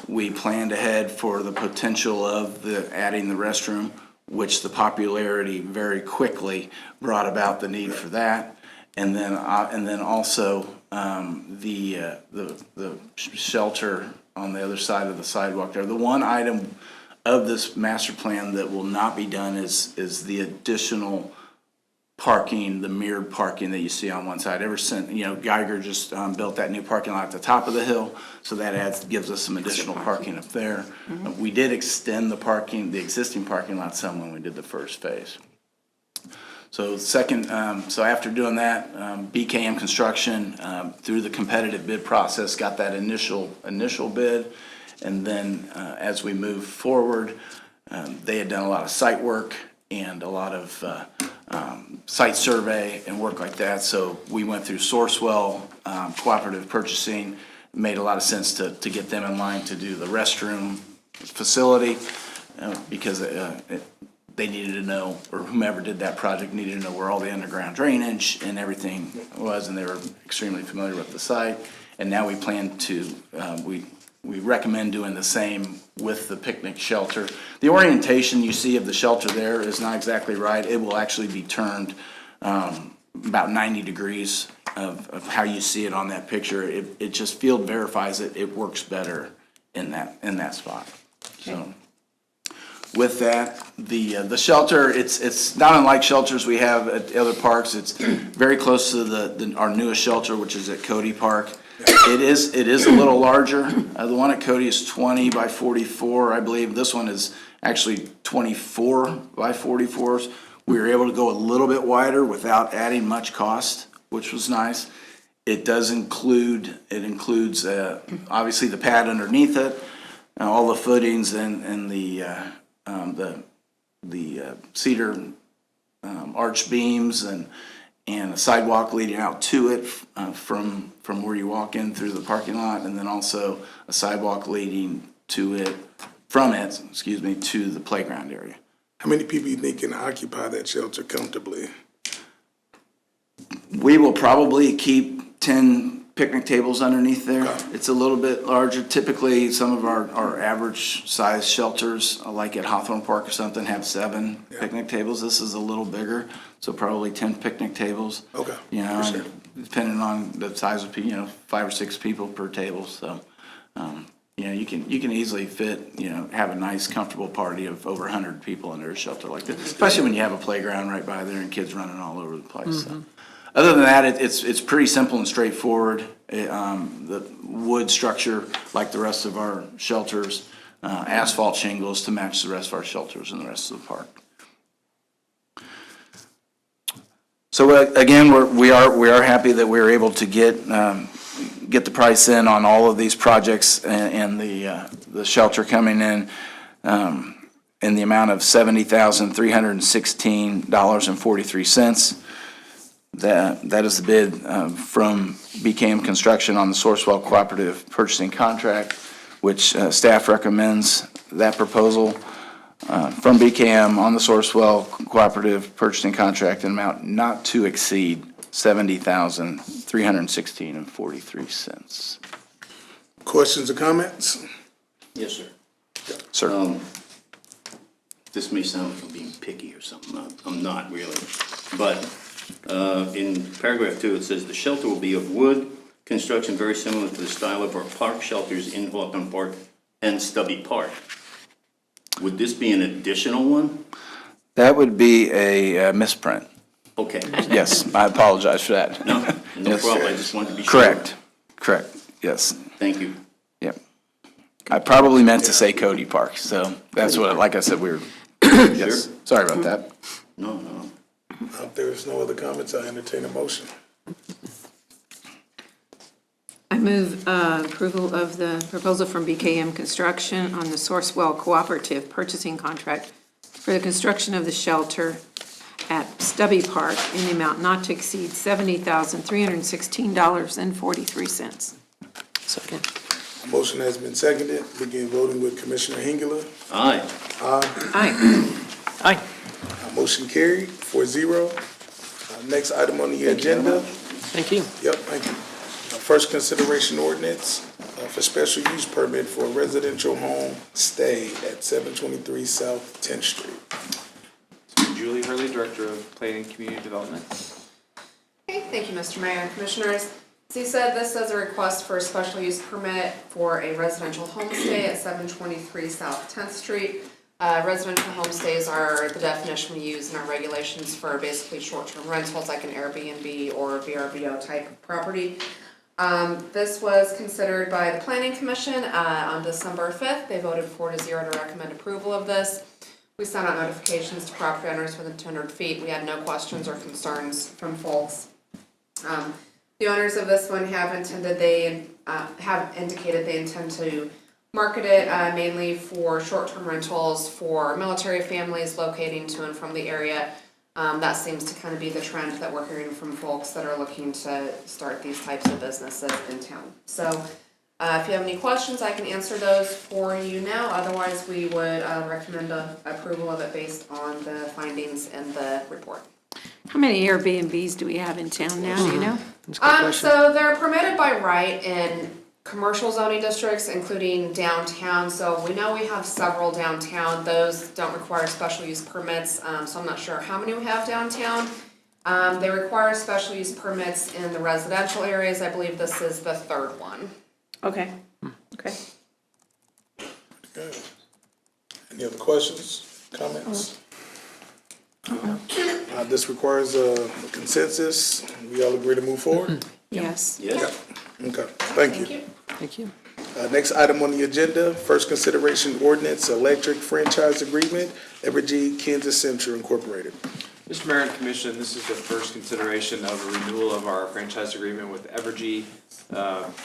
we planned ahead for the potential of adding the restroom, which the popularity very quickly brought about the need for that. And then also the shelter on the other side of the sidewalk there. The one item of this master plan that will not be done is the additional parking, the mirrored parking that you see on one side. Ever since, Geiger just built that new parking lot at the top of the hill, so that gives us some additional parking up there. We did extend the existing parking lot some when we did the first phase. So so after doing that, BKM Construction, through the competitive bid process, got that initial bid. And then as we moved forward, they had done a lot of site work and a lot of site survey and work like that. So we went through Sourcewell, cooperative purchasing. It made a lot of sense to get them in line to do the restroom facility because they needed to know, or whomever did that project needed to know where all the underground drainage and everything was, and they were extremely familiar with the site. And now we plan to, we recommend doing the same with the picnic shelter. The orientation you see of the shelter there is not exactly right. It will actually be turned about 90 degrees of how you see it on that picture. It just field verifies it. It works better in that spot. So with that, the shelter, it's not unlike shelters we have at other parks. It's very close to our newest shelter, which is at Cody Park. It is a little larger. The one at Cody is 20 by 44, I believe. This one is actually 24 by 44s. We were able to go a little bit wider without adding much cost, which was nice. It includes obviously the pad underneath it, all the footings and the cedar arch beams and a sidewalk leading out to it from where you walk in through the parking lot, and then also a sidewalk leading to it, to the playground area. How many people you think can occupy that shelter comfortably? We will probably keep 10 picnic tables underneath there. It's a little bit larger. Typically, some of our average size shelters, like at Hawthorne Park or something, have 7 picnic tables. This is a little bigger, so probably 10 picnic tables. Okay, You know, for sure. depending on the size of, 5 or 6 people per table, so. You can easily fit, have a nice, comfortable party of over 100 people under a shelter like this, especially when you have a playground right by there and kids running all over the place, so. Other than that, it's pretty simple and straightforward. The wood structure, like the rest of our shelters, asphalt shingles to match the rest of our shelters and the rest of the park. So again, we are happy that we were able to get the price in on all of these projects and the shelter coming in the amount of $70,316.43. That is the bid from BKM Construction on the Sourcewell Cooperative Purchasing Contract, which staff recommends that proposal from BKM on the Sourcewell Cooperative Purchasing Contract in amount not to exceed $70,316.43. Questions or comments? Yes, sir. Sir? This may sound like I'm being picky or something. I'm not really. But in paragraph 2, it says, "The shelter will be of wood, construction very similar to the style of our park shelters in Hawthorne Park and Stubby Park." Would this be an additional one? That would be a misprint. Okay. Yes, I apologize for that. No Yes. problem. I just wanted to be sure. Correct, yes, Thank you. yep. I probably meant to say Cody Park, so that's what, like I said, we were, yes, sorry about that. No, no. If there is no other comments, I entertain a motion. I move approval of the proposal from BKM Construction on the Sourcewell Cooperative Purchasing Contract for the construction of the shelter at Stubby Park in the amount not to exceed $70,316.43. Second. A motion has been seconded. Begin voting with Commissioner Hengler. Aye. Aye. Aye. Motion carried 4-0. Next item on the agenda. Thank you. Yep, thank you. First consideration ordinance for special use permit for a residential home stay at 723 South 10th Street. Julie Hurley, Director of Planning and Community Development. Okay, thank you, Mr. Mayor and Commissioners. As you said, this is a request for a special use permit for a residential homestay at 723 South 10th Street. Residential homestays are the definition we use in our regulations for basically short-term rentals like an Airbnb or VRBO type of property. This was considered by the Planning Commission on December 5th. They voted 4-0 to recommend approval of this. We sent out notifications to property owners within 200 feet. We had no questions or concerns from folks. The owners of this one have indicated they intend to market it mainly for short-term rentals for military families locating to and from the area. That seems to kind of be the trend that we're hearing from folks that are looking to start these types of businesses in town. So if you have any questions, I can answer those for you now. Otherwise, we would recommend approval of it based on the findings in the report. How many Airbnbs do we have in town now, do you know? That's a good question. So they're permitted by right in commercial zoning districts, including downtown. So we know we have several downtown. Those don't require special use permits, so I'm not sure how many we have downtown. They require special use permits in the residential areas. I believe this is the third one. Okay, okay. Okay. Any other questions, comments? This requires a consensus. We all agree to move forward? Yes. Yes. Okay, thank you. Thank you. Next item on the agenda, first consideration ordinance electric franchise agreement, Evergy Kansas Central Incorporated. Mr. Mayor and Commission, this is the first consideration of a renewal of our franchise agreement with Evergy,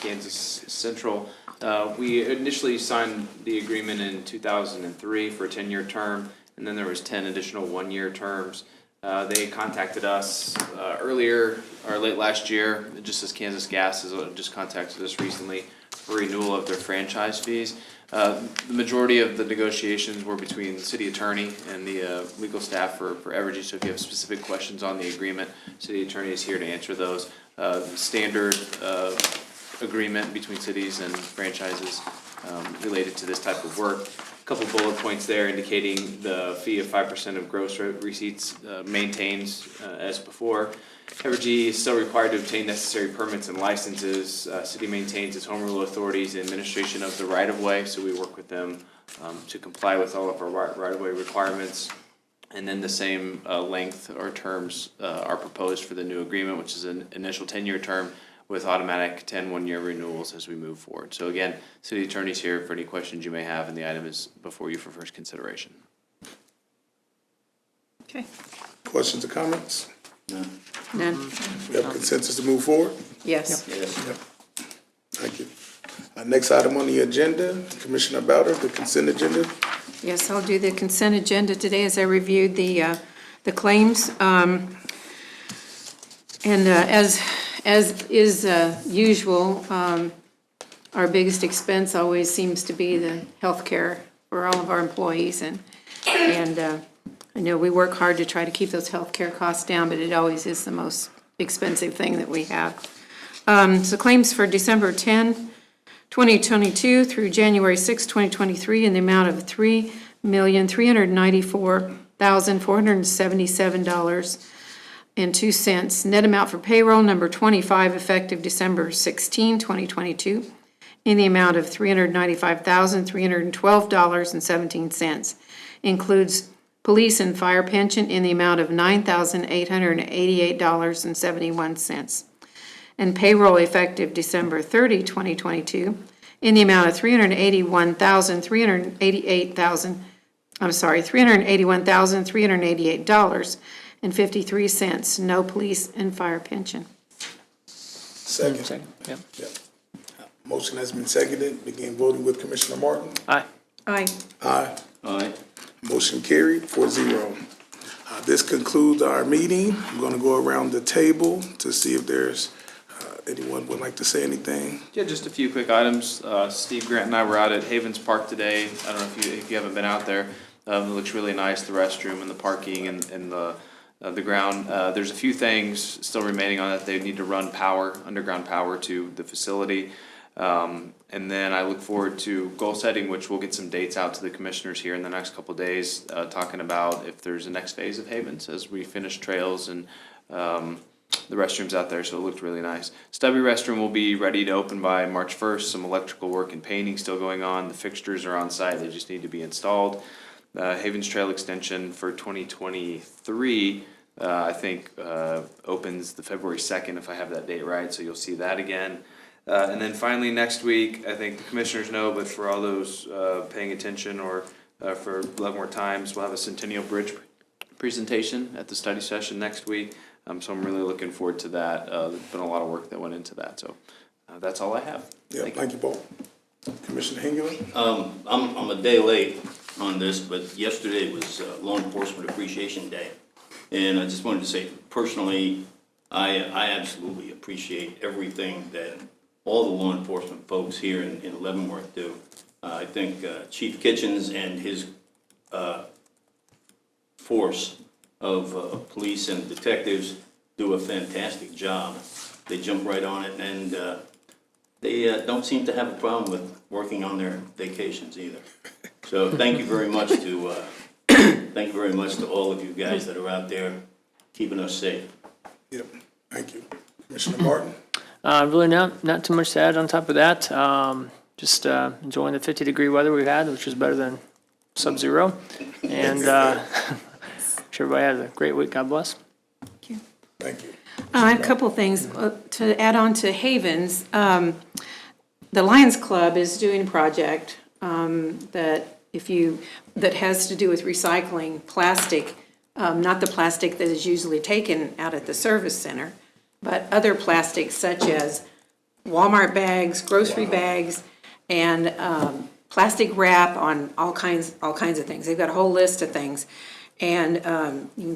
Kansas Central. We initially signed the agreement in 2003 for a 10-year term, and then there was 10 additional one-year terms. They contacted us earlier, or late last year, just as Kansas Gas has just contacted us recently for renewal of their franchise fees. The majority of the negotiations were between the city attorney and the legal staff for Evergy, so if you have specific questions on the agreement, city attorney is here to answer those. Standard agreement between cities and franchises related to this type of work. A couple bullet points there indicating the fee of 5% of gross receipts maintains as before. Evergy is still required to obtain necessary permits and licenses. City maintains its home rule authorities and administration of the right-of-way, so we work with them to comply with all of our right-of-way requirements. And then the same length or terms are proposed for the new agreement, which is an initial 10-year term with automatic 10 one-year renewals as we move forward. So again, city attorney's here for any questions you may have, and the item is before you for first consideration. Okay. Questions or comments? None? We have consensus to move forward? Yes. Thank you. Next item on the agenda, Commissioner Bowder, the consent agenda. Yes, I'll do the consent agenda today as I reviewed the claims. And as is usual, our biggest expense always seems to be the health care for all of our employees. And I know we work hard to try to keep those health care costs down, but it always is the most expensive thing that we have. So claims for December 10, 2022 through January 6, 2023 in the amount of $3,394,477.02. Net amount for payroll number 25 effective December 16, 2022 in the amount of $395,312.17. Includes police and fire pension in the amount of $9,888.71. And payroll effective December 30, 2022, in the amount of $381,388.53. No police and fire pension. Second. Yep. Motion has been seconded. Begin voting with Commissioner Martin. Aye. Aye. Aye. Aye. Motion carried 4-0. This concludes our meeting. I'm going to go around the table to see if there's anyone would like to say anything. Yeah, just a few quick items. Steve Grant and I were out at Havens Park today. I don't know if you haven't been out there. It looks really nice, the restroom and the parking and the ground. There's a few things still remaining on it. They need to run underground power to the facility. And then I look forward to goal setting, which we'll get some dates out to the commissioners here in the next couple of days, talking about if there's a next phase of Havens as we finish trails and the restrooms out there, so it looked really nice. Stubby restroom will be ready to open by March 1st. Some electrical work and painting still going on. The fixtures are on site. They just need to be installed. Havens Trail extension for 2023, I think, opens the February 2nd, if I have that date right, so you'll see that again. And then finally, next week, I think the commissioners know, but for all those paying attention or for Leavenworth Times, we'll have a Centennial Bridge presentation at the study session next week. So I'm really looking forward to that. There's been a lot of work that went into that, so that's all I have. Yeah, thank you, Paul. Commissioner Hengler? I'm a day late on this, but yesterday was Law Enforcement Appreciation Day. And I just wanted to say, personally, I absolutely appreciate everything that all the law enforcement folks here in Leavenworth do. I think Chief Kitchens and his force of police and detectives do a fantastic job. They jump right on it, and they don't seem to have a problem with working on their vacations either. So thank you very much to all of you guys that are out there keeping us safe. Yep, thank you. Commissioner Martin? Really not too much to add on top of that. Just enjoying the 50-degree weather we've had, which is better than sub-zero. And sure everybody has a great week. God bless. Thank you. A couple things to add on to Havens. The Lions Club is doing a project that has to do with recycling plastic, not the plastic that is usually taken out at the service center, but other plastics such as Walmart bags, grocery bags, and plastic wrap on all kinds of things. They've got a whole list of things. And you can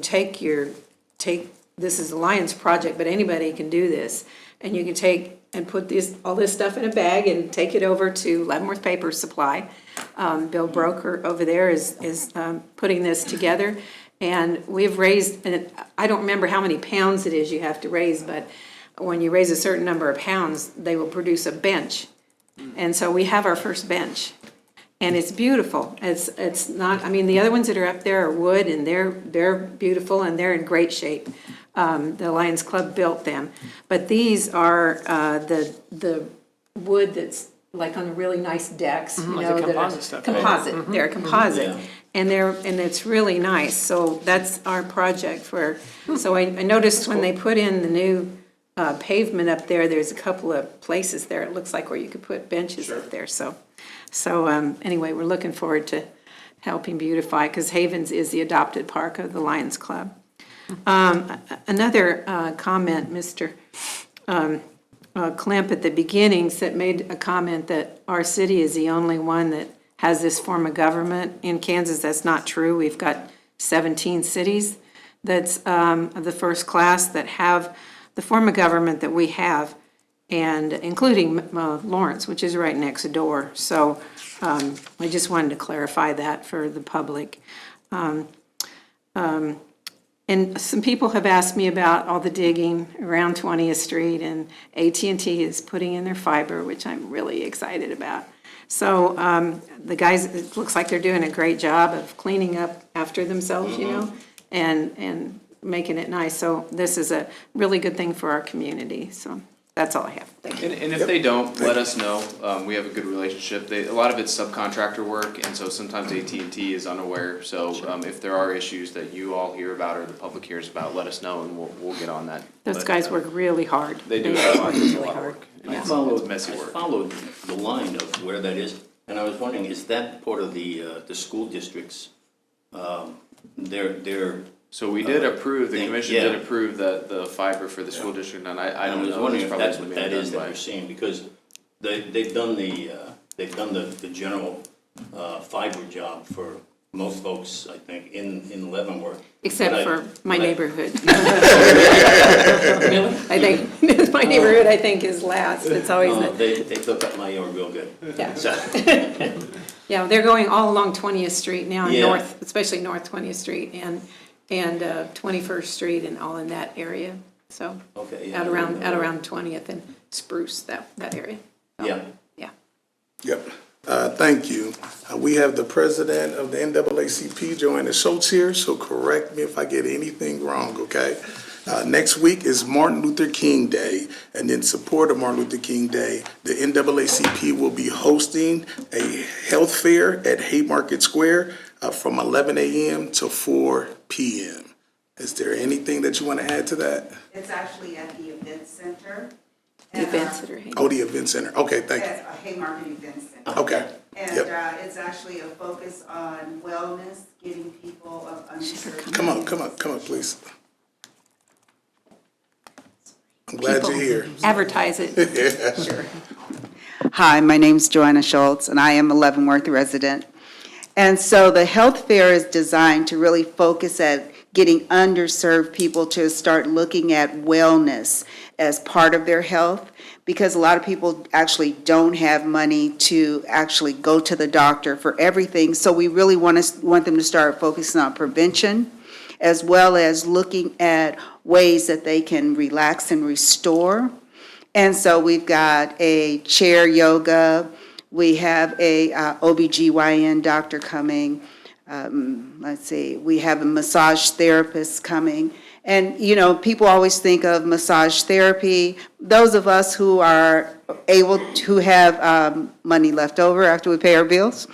take, this is a Lions project, but anybody can do this. And you can take and put all this stuff in a bag and take it over to Leavenworth Paper Supply. Bill Broker over there is putting this together. And we've raised, and I don't remember how many pounds it is you have to raise, but when you raise a certain number of pounds, they will produce a bench. And so we have our first bench. And it's beautiful. It's not, I mean, the other ones that are up there are wood, and they're beautiful, and they're in great shape. The Lions Club built them. But these are the wood that's like on really nice decks, you like know. the that are- composite stuff, right? Composite, they're composite. And it's really nice. So that's our project for, so I noticed when they put in the new pavement up there, there's a couple of places there, it looks like, where you could put benches up there, so. So, anyway, we're looking forward to helping beautify, because Havens is the adopted park of the Lions Club. Another comment, Mr. Klemp at the beginning made a comment that our city is the only one that has this form of government. In Kansas, that's not true. We've got 17 cities that's of the first class that have the form of government that we have, and including Lawrence, which is right next door. So I just wanted to clarify that for the public. And some people have asked me about all the digging around 20th Street, and AT&T is putting in their fiber, which I'm really excited about. So the guys, it looks like they're doing a great job of cleaning up after themselves, you know, and making it nice. So this is a really good thing for our community. So that's all I have. Thank you. And if they don't, let us know. We have a good relationship. A lot of it's subcontractor work, and so sometimes AT&T is unaware. So if there are issues that you all hear about or the public hears about, let us know, and we'll get on that. Those guys work really hard. They do work a lot really of hard. work. And Yeah. it's messy I work. followed the line of where that is, and I was wondering, is that part of the school districts? Their So we did approve, the thing, commission yeah. did approve the fiber for the school district, and I I don't was know. wondering it's if probably that's what being that done is that by- you're seeing, because they've done the general fiber job for most folks, I think, in Leavenworth. Except But for my but neighborhood. I think, my neighborhood, I think, is last. It's always, They took up my yard real good. yeah. So, Yeah, they're going all along 20th Street now, Yeah. north, especially North 20th Street and 21st Street and all in that area. So, okay, yeah. out around 20th and Spruce, that area. So, Yeah. Yeah. Yep. Thank you. We have the president of the NAACP, Joanna Schultz, here, so correct me if I get anything wrong, okay? Next week is Martin Luther King Day, and in support of Martin Luther King Day, the NAACP will be hosting a health fair at Haymarket Square from 11 a.m. to 4 p.m. Is there anything that you want to add to that? It's actually at the event center. The events that are hanging. Oh, the event center. Okay, thank you. At a Haymarket Event Center. Okay. And Yep. it's actually a focus on wellness, getting people of underserved. Come on, please. I'm glad you're here. Advertise it. Sure. Hi, my name's Joanna Schultz, and I am a Leavenworth resident. And so the health fair is designed to really focus at getting underserved people to start looking at wellness as part of their health, because a lot of people actually don't have money to actually go to the doctor for everything. So we really want them to start focusing on prevention, as well as looking at ways that they can relax and restore. And so we've got a chair yoga, we have a OBGYN doctor coming, let's see, we have a massage therapist coming. And, you know, people always think of massage therapy. Those of us who are who have money left over after we pay our bills,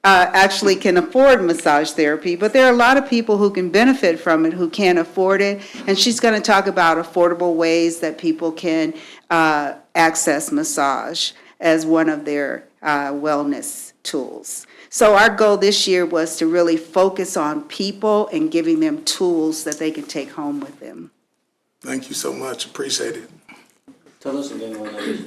actually can afford massage therapy, but there are a lot of people who can benefit from it who can't afford it. And she's going to talk about affordable ways that people can access massage as one of their wellness tools. So our goal this year was to really focus on people and giving them tools that they can take home with them. Thank you so much. Appreciate it. Tell us again when that is.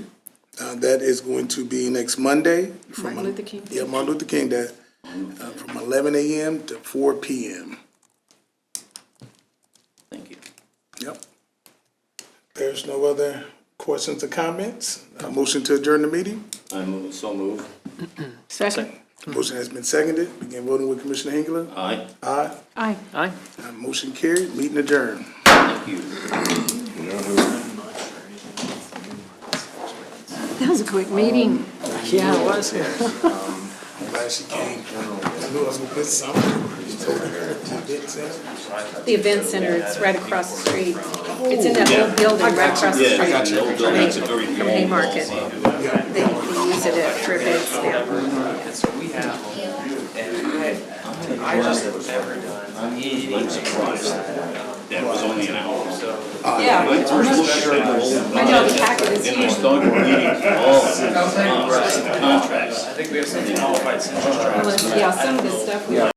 That is going to be next Monday. Martin Luther King. Yeah, Martin Luther King Day, from 11 a.m. to 4 p.m. There's no other questions or comments. A motion to adjourn the meeting. So move. Second. Motion has been seconded. Begin voting with Commissioner Hengler. Aye. Aye. Aye. Aye. Motion carried. Meeting adjourned. Thank you. That was a quick meeting. Yeah, it was. I'm glad she came. I knew I was gonna miss something. The event center, it's right across the street. It's in that old building right across the street. Yeah, the old building, it's a very From long Haymarket. wall. They use it for events now. And so we have, and I just have never done anything. I'm surprised that was only an hour. Yeah. When I first looked at the whole. I know, the packet is And I huge. started reading all of the contracts. I think we have some qualified central Yeah, some of the stuff we.